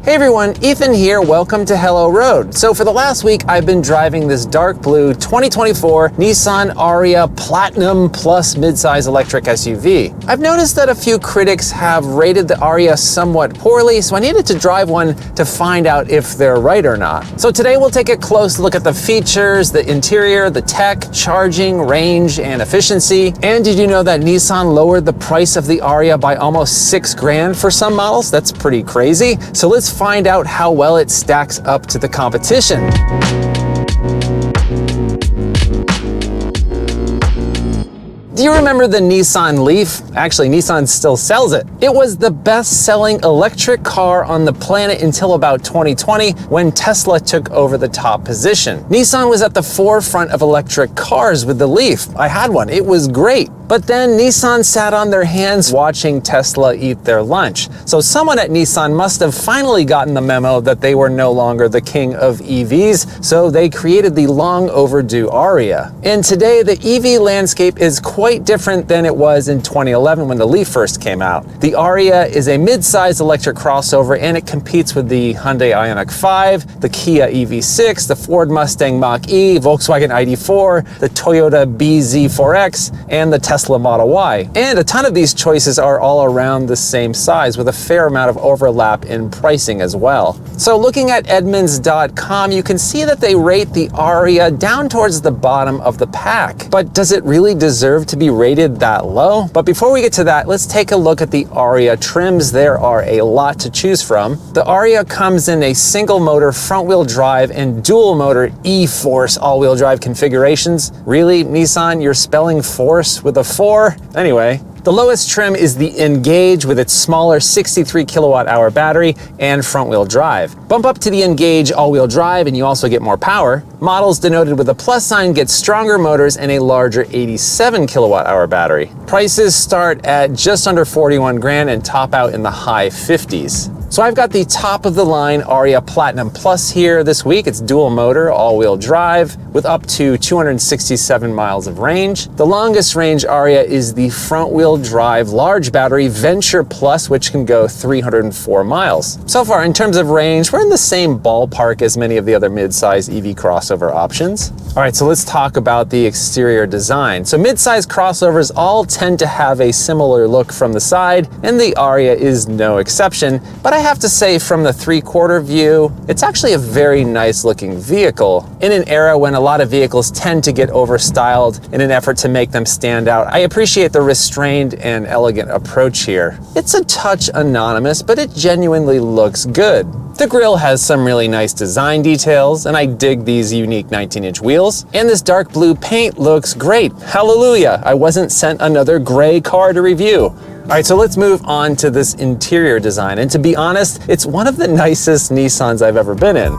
Hey everyone, Ethan here, welcome to Hello Road. So for the last week, I've been driving this dark blue 2024 Nissan Ariya Platinum Plus midsize electric SUV. I've noticed that a few critics have rated the Ariya somewhat poorly, so I needed to drive one to find out if they're right or not. So today we'll take a close look at the features, the interior, the tech, charging, range, and efficiency. And did you know that Nissan lowered the price of the Ariya by almost $6,000 for some models? That's pretty crazy. So let's find out how well it stacks up to the competition. Do you remember the Nissan Leaf? Actually, Nissan still sells it. It was the best-selling electric car on the planet until about 2020 when Tesla took over the top position. Nissan was at the forefront of electric cars with the Leaf. I had one, it was great. But then Nissan sat on their hands watching Tesla eat their lunch. So someone at Nissan must have finally gotten the memo that they were no longer the king of EVs, so they created the long overdue Ariya. And today the EV landscape is quite different than it was in 2011 when the Leaf first came out. The Ariya is a mid-sized electric crossover and it competes with the Hyundai Ioniq 5, the Kia EV6, the Ford Mustang Mach-E, Volkswagen ID4, the Toyota BZ4X, and the Tesla Model Y. And a ton of these choices are all around the same size with a fair amount of overlap in pricing as well. So looking at Edmunds.com, you can see that they rate the Ariya down towards the bottom of the pack. But does it really deserve to be rated that low? But before we get to that, let's take a look at the Ariya trims. There are a lot to choose from. The Ariya comes in a single motor front-wheel drive and dual motor E-Force all-wheel drive configurations. Really, Nissan, you're spelling force with a 4? Anyway, the lowest trim is the Engage with its smaller 63 kilowatt hour battery and front wheel drive. Bump up to the Engage all-wheel drive and you also get more power. Models denoted with a plus sign get stronger motors and a larger 87 kilowatt hour battery. Prices start at just under 41 grand and top out in the high 50s. So I've got the top of the line Ariya Platinum Plus here this week. It's dual motor, all-wheel drive with up to 267 miles of range. The longest range Ariya is the front-wheel drive large battery Venture Plus, which can go 304 miles. So far, in terms of range, we're in the same ballpark as many of the other mid-size EV crossover options. All right, so let's talk about the exterior design. So mid-size crossovers all tend to have a similar look from the side, and the Ariya is no exception. But I have to say, from the three-quarter view, it's actually a very nice looking vehicle. In an era when a lot of vehicles tend to get overstyled in an effort to make them stand out, I appreciate the restrained and elegant approach here. It's a touch anonymous, but it genuinely looks good. The grille has some really nice design details, and I dig these unique 19-inch wheels. And this dark blue paint looks great. Hallelujah, I wasn't sent another gray car to review. All right, so let's move on to this interior design. And to be honest, it's one of the nicest Nissans I've ever been in.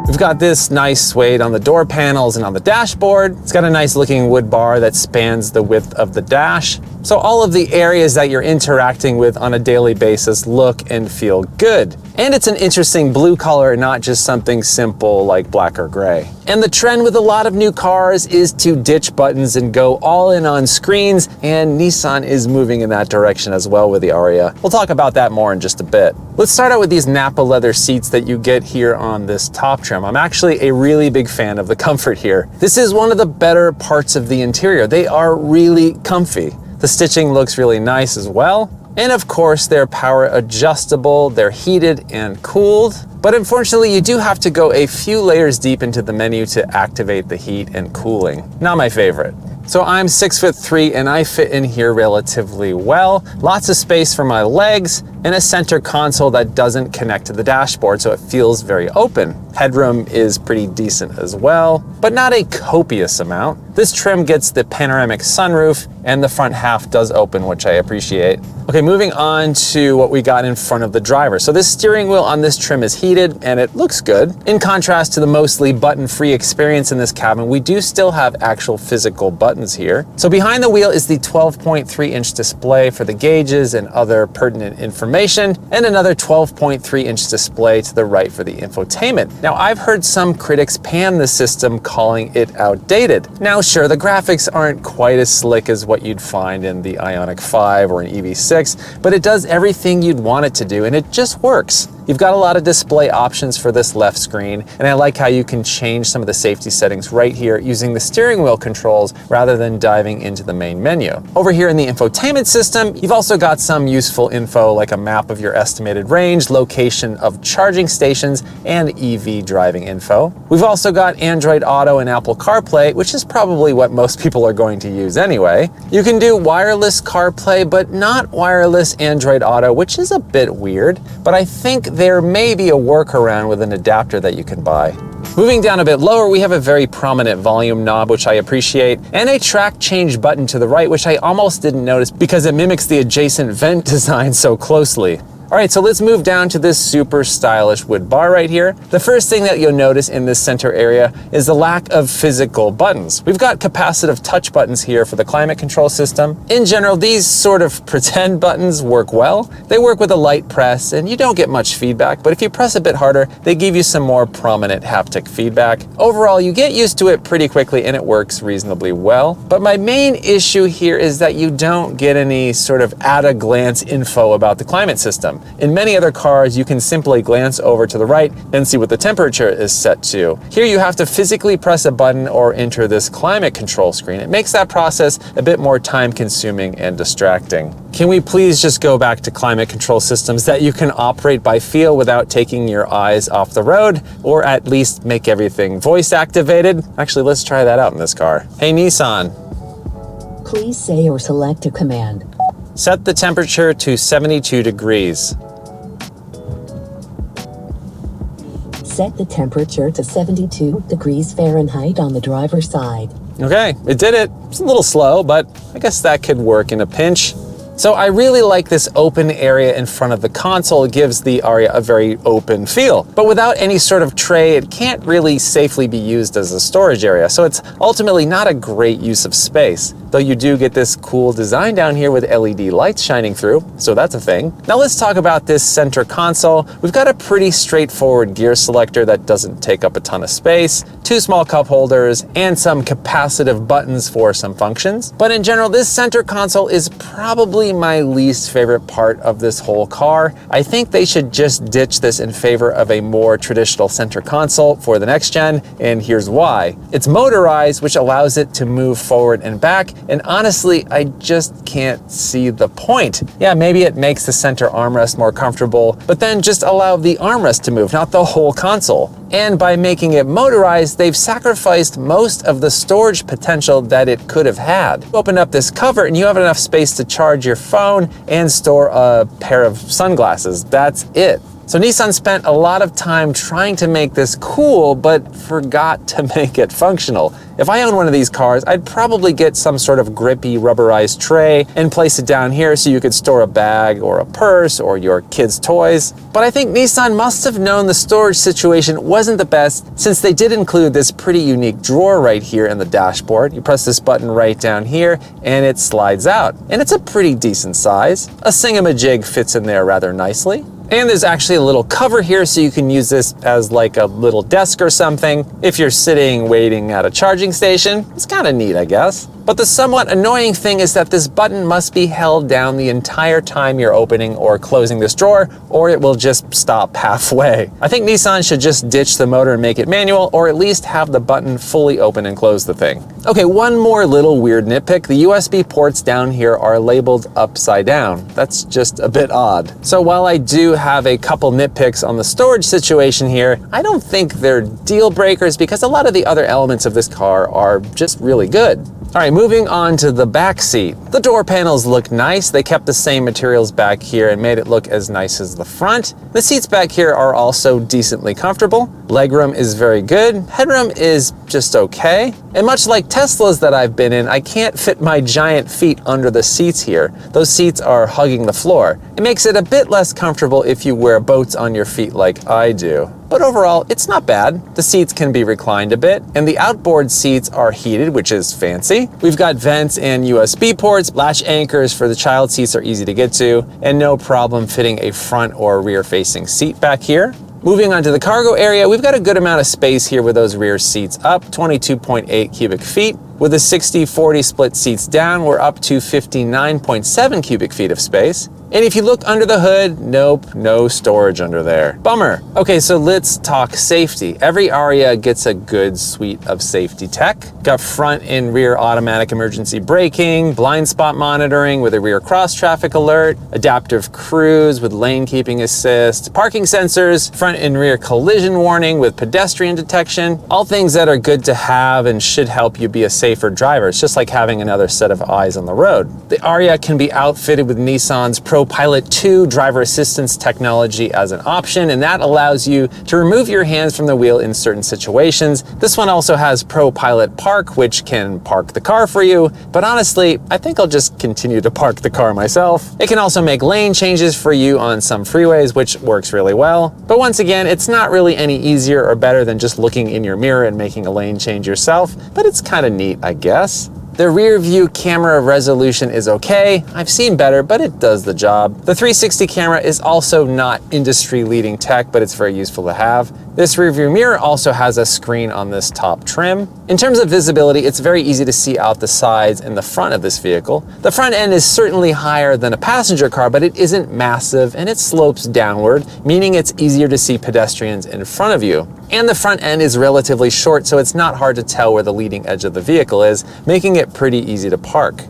We've got this nice suede on the door panels and on the dashboard. It's got a nice looking wood bar that spans the width of the dash. So all of the areas that you're interacting with on a daily basis look and feel good. And it's an interesting blue color, not just something simple like black or gray. And the trend with a lot of new cars is to ditch buttons and go all in on screens, and Nissan is moving in that direction as well with the Ariya. We'll talk about that more in just a bit. Let's start out with these Nappa leather seats that you get here on this top trim. I'm actually a really big fan of the comfort here. This is one of the better parts of the interior. They are really comfy. The stitching looks really nice as well. And of course, they're power adjustable, they're heated and cooled. But unfortunately, you do have to go a few layers deep into the menu to activate the heat and cooling. Not my favorite. So I'm 6'3" and I fit in here relatively well. Lots of space for my legs and a center console that doesn't connect to the dashboard, so it feels very open. Headroom is pretty decent as well, but not a copious amount. This trim gets the panoramic sunroof and the front half does open, which I appreciate. Okay, moving on to what we got in front of the driver. So this steering wheel on this trim is heated and it looks good. In contrast to the mostly button-free experience in this cabin, we do still have actual physical buttons here. So behind the wheel is the 12.3-inch display for the gauges and other pertinent information. information, and another 12.3-inch display to the right for the infotainment. Now, I've heard some critics pan the system, calling it outdated. Now, sure, the graphics aren't quite as slick as what you'd find in the Ioniq 5 or an EV6, but it does everything you'd want it to do, and it just works. You've got a lot of display options for this left screen, and I like how you can change some of the safety settings right here using the steering wheel controls rather than diving into the main menu. Over here in the infotainment system, you've also got some useful info like a map of your estimated range, location of charging stations, and EV driving info. We've also got Android Auto and Apple CarPlay, which is probably what most people are going to use anyway. You can do wireless CarPlay, but not wireless Android Auto, which is a bit weird, but I think there may be a workaround with an adapter that you can buy. Moving down a bit lower, we have a very prominent volume knob, which I appreciate, and a track change button to the right, which I almost didn't notice because it mimics the adjacent vent design so closely. All right, so let's move down to this super stylish wood bar right here. The first thing that you'll notice in this center area is the lack of physical buttons. We've got capacitive touch buttons here for the climate control system. In general, these sort of pretend buttons work well. They work with a light press and you don't get much feedback, but if you press a bit harder, they give you some more prominent haptic feedback. Overall, you get used to it pretty quickly and it works reasonably well. But my main issue here is that you don't get any sort of at-a-glance info about the climate system. In many other cars, you can simply glance over to the right and see what the temperature is set to. Here you have to physically press a button or enter this climate control screen. It makes that process a bit more time-consuming and distracting. Can we please just go back to climate control systems that you can operate by feel without taking your eyes off the road, or at least make everything voice activated? Actually, let's try that out in this car. Hey Nissan. Please say or select a command. Set the temperature to 72 degrees. Set the temperature to 72 degrees Fahrenheit on the driver's side. Okay, it did it. It's a little slow, but I guess that could work in a pinch. So I really like this open area in front of the console. It gives the Ariya a very open feel. But without any sort of tray, it can't really safely be used as a storage area. So it's ultimately not a great use of space. Though you do get this cool design down here with LED lights shining through, so that's a thing. Now let's talk about this center console. We've got a pretty straightforward gear selector that doesn't take up a ton of space, 2 small cup holders, and some capacitive buttons for some functions. But in general, this center console is probably my least favorite part of this whole car. I think they should just ditch this in favor of a more traditional center console for the next gen, and here's why. It's motorized, which allows it to move forward and back, and honestly, I just can't see the point. Yeah, maybe it makes the center armrest more comfortable, but then just allow the armrest to move, not the whole console. And by making it motorized, they've sacrificed most of the storage potential that it could have had. Open up this cover and you have enough space to charge your phone and store a pair of sunglasses. That's it. So Nissan spent a lot of time trying to make this cool, but forgot to make it functional. If I own one of these cars, I'd probably get some sort of grippy rubberized tray and place it down here so you could store a bag or a purse or your kids' toys. But I think Nissan must have known the storage situation wasn't the best, since they did include this pretty unique drawer right here in the dashboard. You press this button right down here and it slides out. And it's a pretty decent size. A singamajig fits in there rather nicely. And there's actually a little cover here so you can use this as like a little desk or something if you're sitting waiting at a charging station. It's kind of neat, I guess. But the somewhat annoying thing is that this button must be held down the entire time you're opening or closing this drawer, or it will just stop halfway. I think Nissan should just ditch the motor and make it manual, or at least have the button fully open and close the thing. Okay, one more little weird nitpick. The USB ports down here are labeled upside down. That's just a bit odd. So while I do have a couple nitpicks on the storage situation here, I don't think they're deal breakers because a lot of the other elements of this car are just really good. All right, moving on to the back seat. The door panels look nice. They kept the same materials back here and made it look as nice as the front. The seats back here are also decently comfortable. Legroom is very good. Headroom is just okay. And much like Teslas that I've been in, I can't fit my giant feet under the seats here. Those seats are hugging the floor. It makes it a bit less comfortable if you wear boats on your feet like I do. but overall, it's not bad. The seats can be reclined a bit, and the outboard seats are heated, which is fancy. We've got vents and USB ports, latch anchors for the child seats are easy to get to, and no problem fitting a front or rear-facing seat back here. Moving on to the cargo area, we've got a good amount of space here with those rear seats up, 22.8 cubic feet. With the 60-40 split seats down, we're up to 59.7 cubic feet of space. And if you look under the hood, nope, no storage under there. Bummer. Okay, so let's talk safety. Every Ariya gets a good suite of safety tech. Got front and rear automatic emergency braking, blind spot monitoring with a rear cross traffic alert, adaptive cruise with lane keeping assist, parking sensors, front and rear collision warning with pedestrian detection, all things that are good to have and should help you be a safer driver. It's just like having another set of eyes on the road. The Ariya can be outfitted with Nissan's ProPilot 2 driver assistance technology as an option, and that allows you to remove your hands from the wheel in certain situations. This one also has ProPilot Park, which can park the car for you, but honestly, I think I'll just continue to park the car myself. It can also make lane changes for you on some freeways, which works really well. But once again, it's not really any easier or better than just looking in your mirror and making a lane change yourself, but it's kind of neat, I guess. The rear view camera resolution is okay. I've seen better, but it does the job. The 360 camera is also not industry-leading tech, but it's very useful to have. This rear view mirror also has a screen on this top trim. In terms of visibility, it's very easy to see out the sides and the front of this vehicle. The front end is certainly higher than a passenger car, but it isn't massive and it slopes downward, meaning it's easier to see pedestrians in front of you. And the front end is relatively short, so it's not hard to tell where the leading edge of the vehicle is, making it pretty easy to park.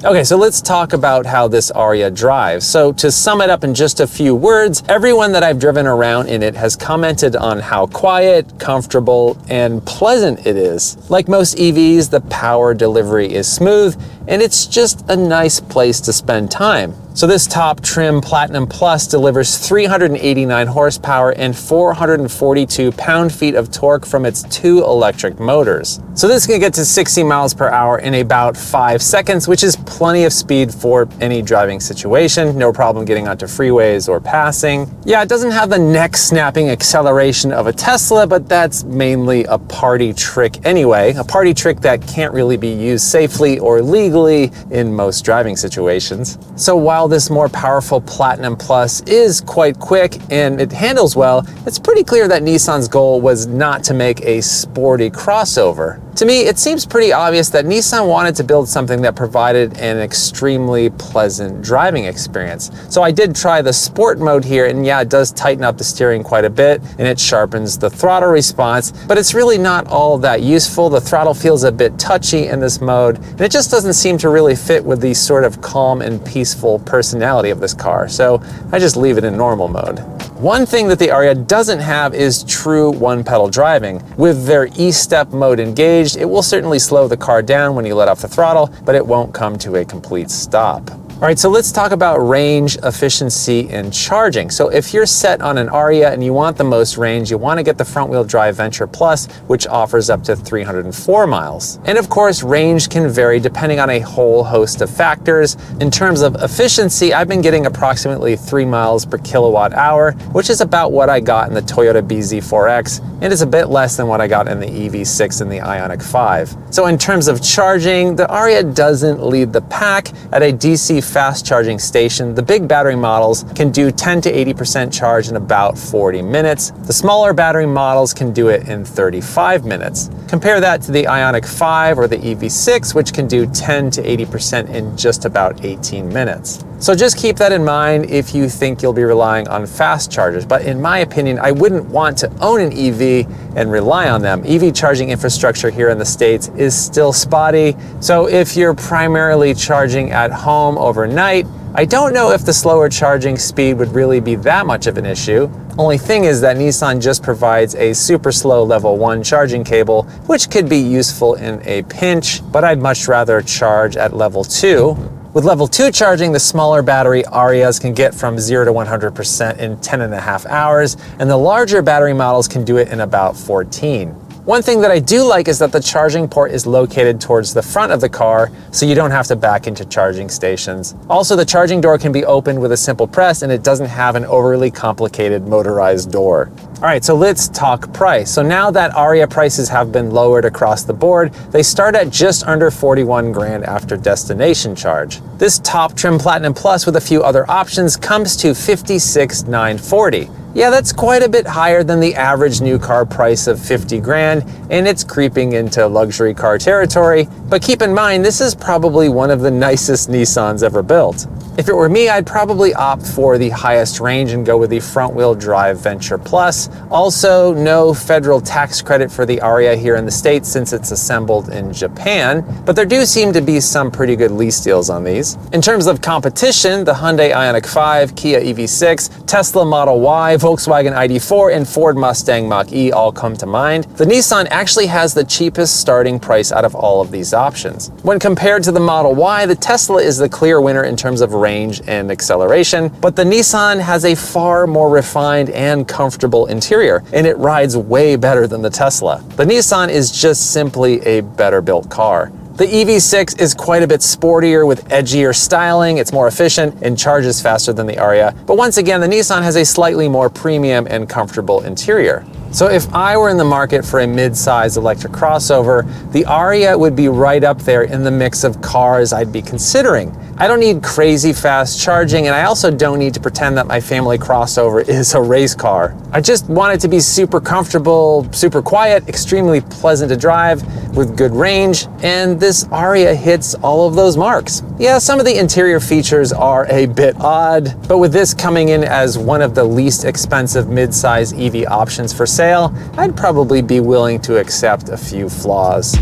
Okay, so let's talk about how this Ariya drives. So to sum it up in just a few words, everyone that I've driven around in it has commented on how quiet, comfortable, and pleasant it is. Like most EVs, the power delivery is smooth, and it's just a nice place to spend time. So this top trim Platinum Plus delivers 389 horsepower and 442 pound-feet of torque from its 2 electric motors. So this can get to 60 miles per hour in about 5 seconds, which is plenty of speed for any driving situation. No problem getting onto freeways or passing. Yeah, it doesn't have the neck-snapping acceleration of a Tesla, but that's mainly a party trick anyway. A party trick that can't really be used safely or legally in most driving situations. So while this more powerful Platinum Plus is quite quick and it handles well, it's pretty clear that Nissan's goal was not to make a sporty crossover. To me, it seems pretty obvious that Nissan wanted to build something that provided an extremely pleasant driving experience. So I did try the sport mode here, and yeah, it does tighten up the steering quite a bit and it sharpens the throttle response, but it's really not all that useful. The throttle feels a bit touchy in this mode, and it just doesn't seem to really fit with the sort of calm and peaceful personality of this car. So I just leave it in normal mode. One thing that the Ariya doesn't have is true one-pedal driving. With their e-step mode engaged, it will certainly slow the car down when you let off the throttle, but it won't come to a complete stop. All right, so let's talk about range, efficiency, and charging. So if you're set on an Ariya and you want the most range, you want to get the front-wheel drive Venture Plus, which offers up to 304 miles. And of course, range can vary depending on a whole host of factors. In terms of efficiency, I've been getting approximately 3 miles per kilowatt hour, which is about what I got in the Toyota BZ4X, and is a bit less than what I got in the EV6 and the Ioniq 5. So in terms of charging, the Ariya doesn't lead the pack. At a DC fast charging station, the big battery models can do 10 to 80% charge in about 40 minutes. The smaller battery models can do it in 35 minutes. Compare that to the Ioniq 5 or the EV6, which can do 10 to 80% in just about 18 minutes. So just keep that in mind if you think you'll be relying on fast chargers. But in my opinion, I wouldn't want to own an EV and rely on them. EV charging infrastructure here in the States is still spotty. So if you're primarily charging at home overnight, I don't know if the slower charging speed would really be that much of an issue. Only thing is that Nissan just provides a super slow level 1 charging cable, which could be useful in a pinch, but I'd much rather charge at level 2. With level 2 charging, the smaller battery Ariyas can get from 0 to 100% in 10.5 hours, and the larger battery models can do it in about 14. One thing that I do like is that the charging port is located towards the front of the car, so you don't have to back into charging stations. Also, the charging door can be opened with a simple press, and it doesn't have an overly complicated motorized door. All right, so let's talk price. So now that Ariya prices have been lowered across the board, they start at just under 41 grand after destination charge. This top trim Platinum Plus with a few other options comes to 56,940. Yeah, that's quite a bit higher than the average new car price of 50 grand, and it's creeping into luxury car territory. But keep in mind, this is probably one of the nicest Nissans ever built. If it were me, I'd probably opt for the highest range and go with the front-wheel drive Venture Plus. Also, no federal tax credit for the Ariya here in the States since it's assembled in Japan, but there do seem to be some pretty good lease deals on these. In terms of competition, the Hyundai Ioniq 5, Kia EV6, Tesla Model Y, Volkswagen ID4, and Ford Mustang Mach-E all come to mind. The Nissan actually has the cheapest starting price out of all of these options. When compared to the Model Y, the Tesla is the clear winner in terms of range and acceleration, but the Nissan has a far more refined and comfortable interior, and it rides way better than the Tesla. The Nissan is just simply a better built car. The EV6 is quite a bit sportier with edgier styling, it's more efficient, and charges faster than the Ariya. But once again, the Nissan has a slightly more premium and comfortable interior. So if I were in the market for a mid-size electric crossover, the Ariya would be right up there in the mix of cars I'd be considering. I don't need crazy fast charging, and I also don't need to pretend that my family crossover is a race car. I just want it to be super comfortable, super quiet, extremely pleasant to drive, with good range, and this Ariya hits all of those marks. Yeah, some of the interior features are a bit odd, but with this coming in as one of the least expensive mid-size EV options for sale, I'd probably be willing to accept a few flaws.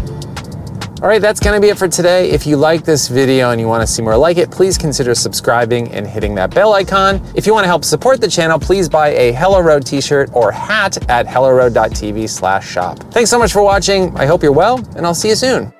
All right, that's gonna be it for today. If you like this video and you wanna see more like it, please consider subscribing and hitting that bell icon. If you wanna help support the channel, please buy a Hello Road t-shirt or hat at helloroad.tv/shop. Thanks so much for watching. I hope you're well, and I'll see you soon.